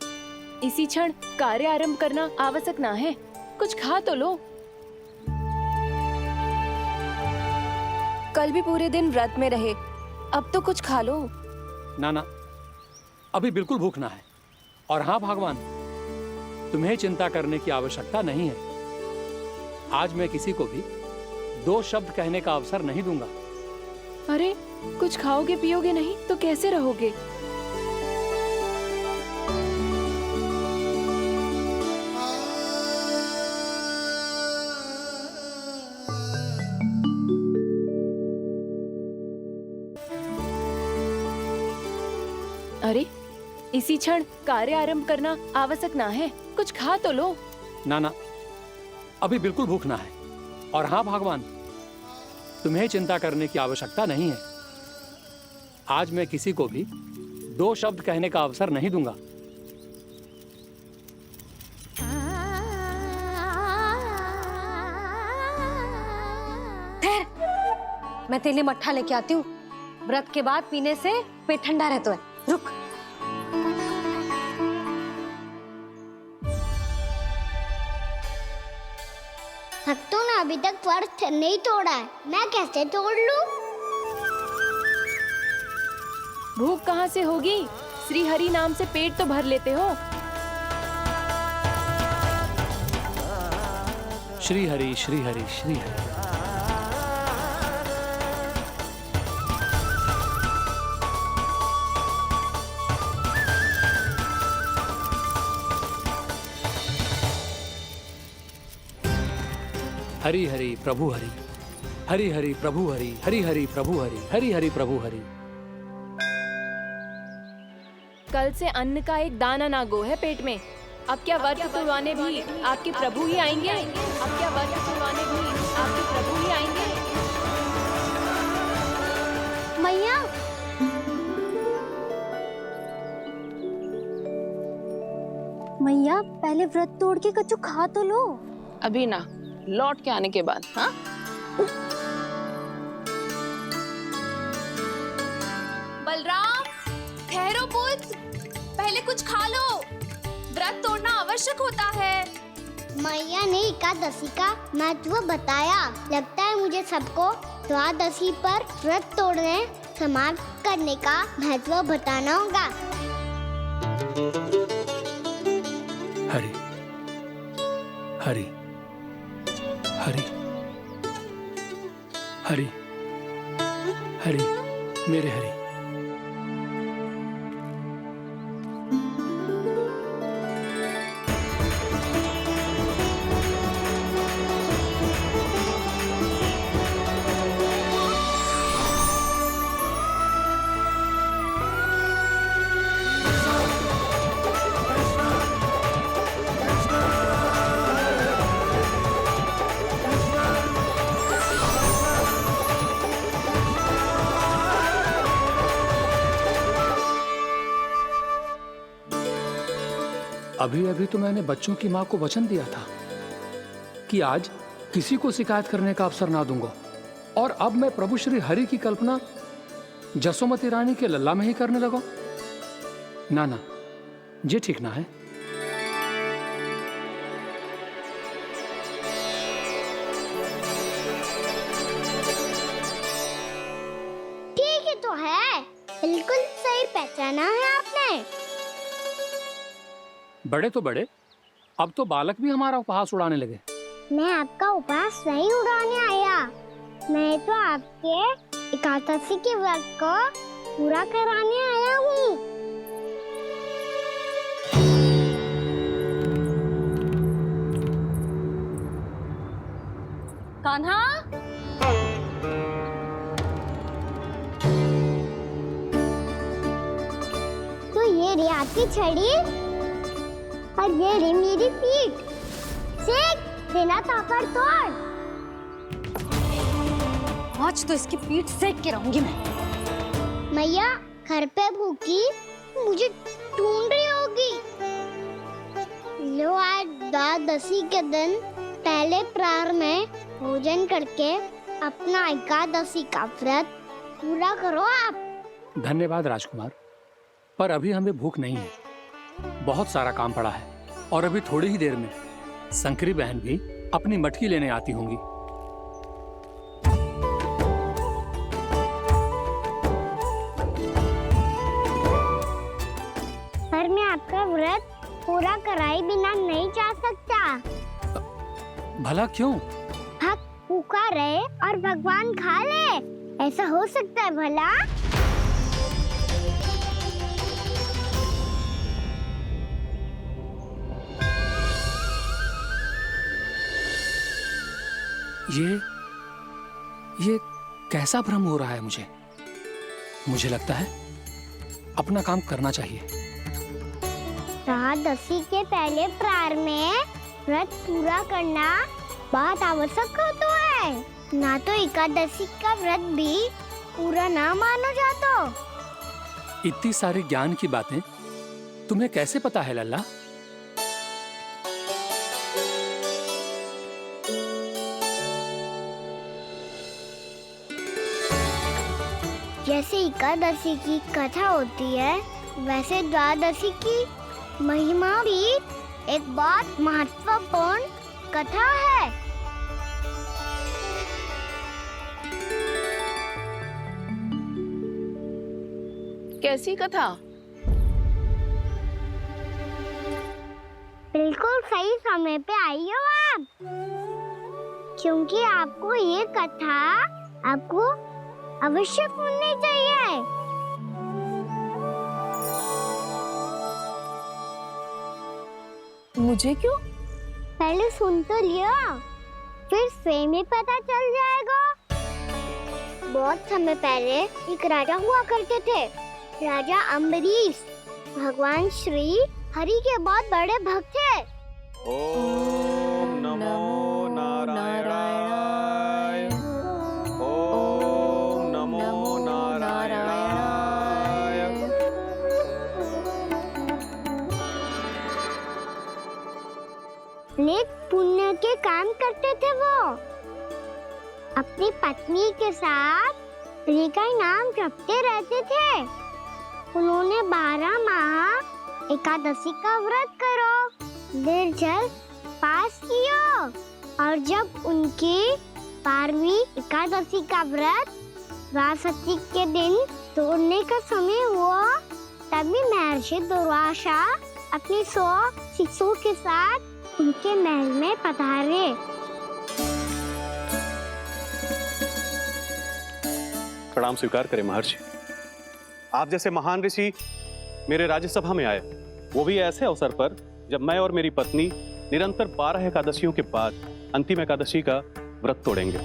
इसी क्षण कार्य आरंभ करना आवश्यक ना है, कुछ खा तो लो। कल भी पूरे दिन व्रत में रहे, अब तो कुछ खा लो।
ना ना, अभी बिल्कुल भूख ना है। और हाँ भगवान, तुम्हें चिंता करने की आवश्यकता नहीं है। आज मैं किसी को भी 2 शब्द कहने का अवसर नहीं दूंगा।
अरे कुछ खाओगे पियोगे नहीं तो कैसे रहोगे? अरे इसी क्षण कार्य आरंभ करना आवश्यक ना है, कुछ खा तो लो।
ना ना, अभी बिल्कुल भूख ना है। और हाँ भगवान, तुम्हें चिंता करने की आवश्यकता नहीं है। आज मैं किसी को भी 2 शब्द कहने का अवसर नहीं दूंगा।
मैं तेरे लिए मट्ठा लेके आती हूँ। व्रत के बाद पीने से पेट ठंडा रहता है। रुक।
भक्तों ने अभी तक व्रत नहीं तोड़ा है, मैं कैसे तोड़ लूं?
भूख कहाँ से होगी? श्री हरि नाम से पेट तो भर लेते हो।
श्री हरि श्री हरि श्री हरि। हरि हरि प्रभु हरि, हरि हरि प्रभु हरि, हरि हरि प्रभु हरि, हरि हरि प्रभु हरि।
कल से अन्न का एक दाना ना गो है पेट में। अब क्या व्रत तुड़वाने भी आपके प्रभु ही आएंगे? अब क्या व्रत तुड़वाने भी आपके प्रभु ही आएंगे?
मैया,
मैया पहले व्रत तोड़ के कछु खा तो लो।
अभी ना, लौट के आने के बाद। हाँ,
बलराम, ठहरो पुत्र, पहले कुछ खा लो। व्रत तोड़ना आवश्यक होता है।
मैया ने एकादशी का महत्व बताया। लगता है मुझे सबको द्वादशी पर व्रत तोड़ने समाप्त करने का महत्व बताना होगा।
हरि हरि हरि हरि हरि, मेरे हरि। अभी अभी तो मैंने बच्चों की मां को वचन दिया था कि आज किसी को शिकायत करने का अवसर ना दूंगा, और अब मैं प्रभु श्री हरि की कल्पना जसोमती रानी के लल्ला में ही करने लगा। ना ना, ये ठीक ना है।
ठीक है तो है, बिल्कुल सही पहचाना है आपने।
बड़े तो बड़े, अब तो बालक भी हमारा उपहास उड़ाने लगे।
मैं आपका उपहास नहीं उड़ाने आया, मैं तो आपके एकादशी के व्रत को पूरा कराने आया हूँ।
कान्हा,
तो ये रे की छड़ी और ये रही मेरी पीठ। सेक बिना ताबड़तोड़।
आज तो इसकी पीठ सेक के रहूंगी मैं।
मैया घर पे भूखी मुझे ढूंढ रही होगी। लो आज द्वादशी के दिन पहले प्रहर में भोजन करके अपना एकादशी का व्रत पूरा करो आप।
धन्यवाद राजकुमार, पर अभी हमें भूख नहीं है। बहुत सारा काम पड़ा है और अभी थोड़ी ही देर में शंकरी बहन भी अपनी मटकी लेने आती होंगी।
पर मैं आपका व्रत पूरा कराए बिना नहीं जा सकता।
भला क्यों?
भक्त भूखा रहे और भगवान खा ले, ऐसा हो सकता है भला?
ये कैसा भ्रम हो रहा है मुझे लगता है अपना काम करना चाहिए।
द्वादशी के पहले प्रहर में व्रत पूरा करना बहुत आवश्यक होता है, ना तो एकादशी का व्रत भी पूरा ना मानो जातो।
इतनी सारी ज्ञान की बातें तुम्हें कैसे पता है लल्ला?
जैसे एकादशी की कथा होती है, वैसे द्वादशी की महिमा भी एक बहुत महत्वपूर्ण कथा है।
कैसी कथा?
बिल्कुल सही समय पे आई हो आप, क्योंकि आपको ये कथा आपको अवश्य सुननी चाहिए।
मुझे क्यों?
पहले सुन तो लियो, फिर स्वयं ही पता चल जाएगा। बहुत समय पहले एक राजा हुआ करते थे, राजा अम्बरीश। भगवान श्री हरि के बहुत बड़े भक्त थे।
ओम नमो नारायणाय। ओम नमो नारायणाय।
नेक पुण्य के काम करते थे वो। अपनी पत्नी के साथ हरि का नाम जपते रहते थे। उन्होंने 12 माह एकादशी का व्रत करो निर्जल पास किया, और जब उनकी 12वीं एकादशी का व्रत द्वादशी के दिन तोड़ने का समय हुआ, तभी महर्षि दुर्वासा अपनी 100 शिष्यों के साथ उनके महल में पधारे।
प्रणाम स्वीकार करें महर्षि। आप जैसे महान ऋषि मेरे राज्यसभा में आए, वो भी ऐसे अवसर पर जब मैं और मेरी पत्नी निरंतर 12 एकादशियों के बाद अंतिम एकादशी का व्रत तोड़ेंगे।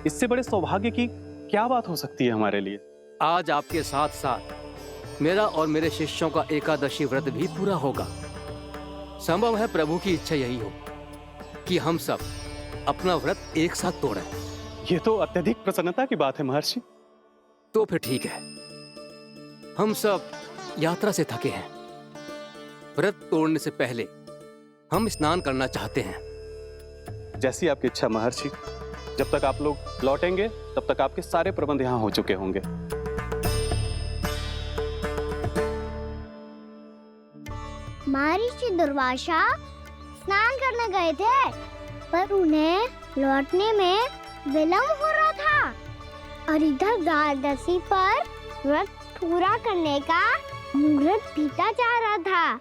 इससे बड़े सौभाग्य की क्या बात हो सकती है हमारे लिए?
आज आपके साथ साथ मेरा और मेरे शिष्यों का एकादशी व्रत भी पूरा होगा। संभव है प्रभु की इच्छा यही हो कि हम सब अपना व्रत एक साथ तोड़ें।
ये तो अत्यधिक प्रसन्नता की बात है महर्षि।
तो फिर ठीक है, हम सब यात्रा से थके हैं। व्रत तोड़ने से पहले हम स्नान करना चाहते हैं।
जैसी आपकी इच्छा महर्षि। जब तक आप लोग लौटेंगे तब तक आपके सारे प्रबंध यहाँ हो चुके होंगे।
महर्षि दुर्वासा स्नान करने गए थे, पर उन्हें लौटने में विलंब हो रहा था, और इधर द्वादशी पर व्रत पूरा करने का मुहूर्त बीता जा रहा था।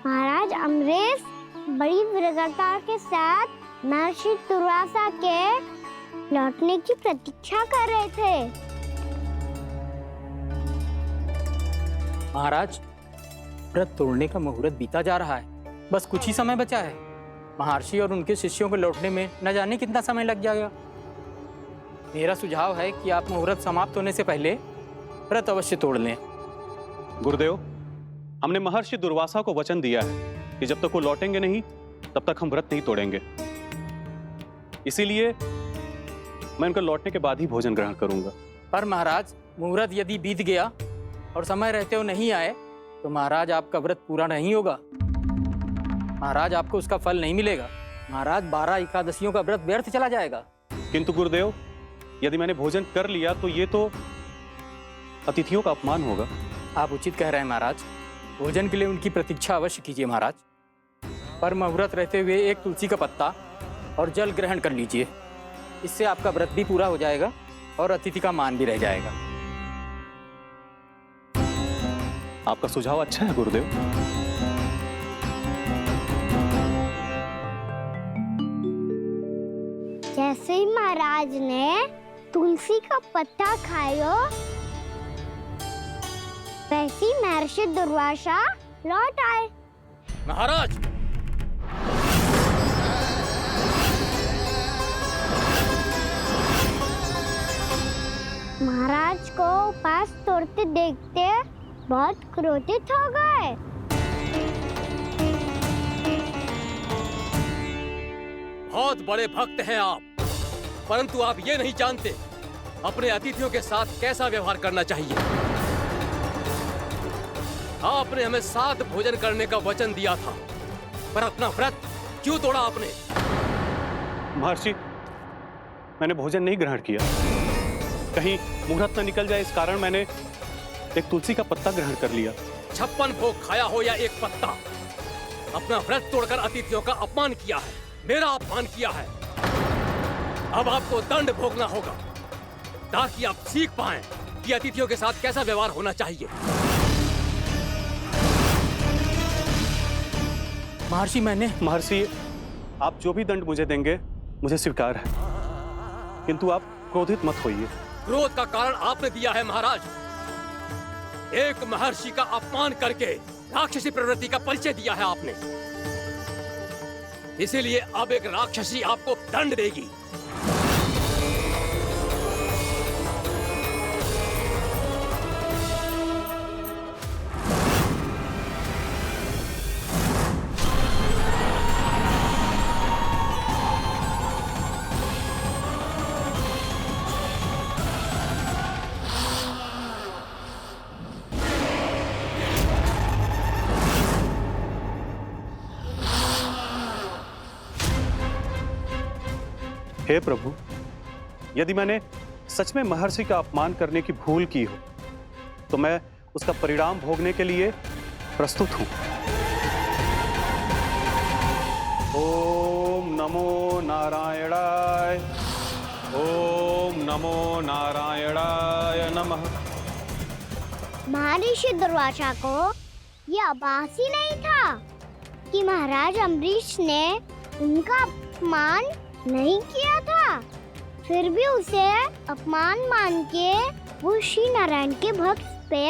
महाराज अम्बरीश बड़ी विरक्ति के साथ महर्षि दुर्वासा के लौटने की प्रतीक्षा कर रहे थे।
महाराज, व्रत तोड़ने का मुहूर्त बीता जा रहा है, बस कुछ ही समय बचा है। महर्षि और उनके शिष्यों को लौटने में न जाने कितना समय लग जाएगा। मेरा सुझाव है कि आप मुहूर्त समाप्त होने से पहले व्रत अवश्य तोड़ लें।
गुरुदेव, हमने महर्षि दुर्वासा को वचन दिया है कि जब तक वो लौटेंगे नहीं तब तक हम व्रत नहीं तोड़ेंगे। इसीलिए मैं उनके लौटने के बाद ही भोजन ग्रहण करूंगा।
पर महाराज, मुहूर्त यदि बीत गया और समय रहते हो नहीं आए तो महाराज आपका व्रत पूरा नहीं होगा। महाराज आपको उसका फल नहीं मिलेगा। महाराज 12 एकादशियों का व्रत व्यर्थ चला जाएगा।
किंतु गुरुदेव, यदि मैंने भोजन कर लिया तो ये तो अतिथियों का अपमान होगा।
आप उचित कह रहे हैं महाराज। भोजन के लिए उनकी प्रतीक्षा अवश्य कीजिए महाराज। पर मुहूर्त रहते हुए एक तुलसी का पत्ता और जल ग्रहण कर लीजिए। इससे आपका व्रत भी पूरा हो जाएगा और अतिथि का मान भी रह जाएगा।
आपका सुझाव अच्छा है गुरुदेव।
जैसे ही महाराज ने तुलसी का पत्ता खायो, वैसे ही महर्षि दुर्वासा लौट आए।
महाराज,
महाराज को उपास तोड़ते देखते बहुत क्रोधित हो गए।
बहुत बड़े भक्त हैं आप, परंतु आप ये नहीं जानते अपने अतिथियों के साथ कैसा व्यवहार करना चाहिए। आपने हमें साथ भोजन करने का वचन दिया था, पर अपना व्रत क्यों तोड़ा आपने?
महर्षि, मैंने भोजन नहीं ग्रहण किया। कहीं मुहूर्त न निकल जाए इस कारण मैंने एक तुलसी का पत्ता ग्रहण कर लिया।
56 भोग खाया हो या एक पत्ता, अपना व्रत तोड़कर अतिथियों का अपमान किया है, मेरा अपमान किया है। अब आपको दंड भोगना होगा ताकि आप सीख पाएं कि अतिथियों के साथ कैसा व्यवहार होना चाहिए।
महर्षि, आप जो भी दंड मुझे देंगे मुझे स्वीकार है, किंतु आप क्रोधित मत होइए।
क्रोध का कारण आपने दिया है महाराज। एक महर्षि का अपमान करके राक्षसी प्रवृत्ति का परिचय दिया है आपने। इसीलिए अब एक राक्षसी आपको दंड देगी।
हे प्रभु, यदि मैंने सच में महर्षि का अपमान करने की भूल की हो तो मैं उसका परिणाम भोगने के लिए प्रस्तुत हूं। ओम नमो नारायणाय, ओम नमो नारायणाय नमः।
महर्षि दुर्वासा को यह आभास ही नहीं था कि महाराज अम्बरीश ने उनका अपमान नहीं किया था। फिर भी उसे अपमान मान के वो श्री नारायण के भक्त पे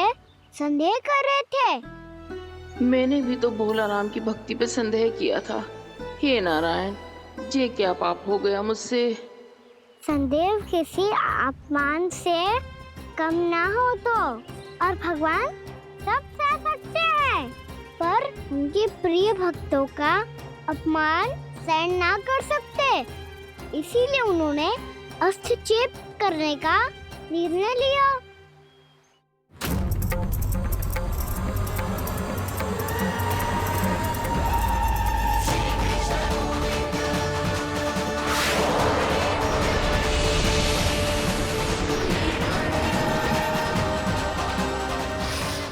संदेह कर रहे थे।
मैंने भी तो भोला राम की भक्ति पे संदेह किया था। हे नारायण, ये क्या पाप हो गया मुझसे?
संदेह किसी अपमान से कम ना हो तो, और भगवान सब सह सकते हैं, पर उनके प्रिय भक्तों का अपमान सहन ना कर सकते। इसीलिए उन्होंने अस्थिचेप करने का निर्णय लिया।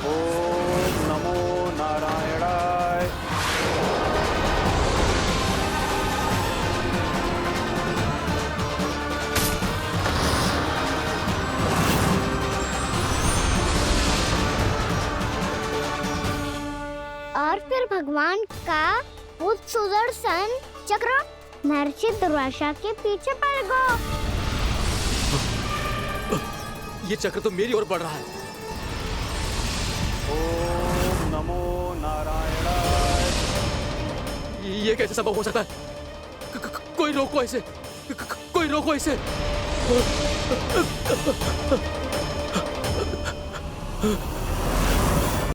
ओम नमो नारायणाय।
और फिर भगवान का वो सुदर्शन चक्र महर्षि दुर्वासा के पीछे पड़ गया।
ये चक्र तो मेरी ओर बढ़ रहा है।
ओम नमो नारायणाय।
ये कैसे संभव हो सकता है? कोई रोको इसे, कोई रोको इसे।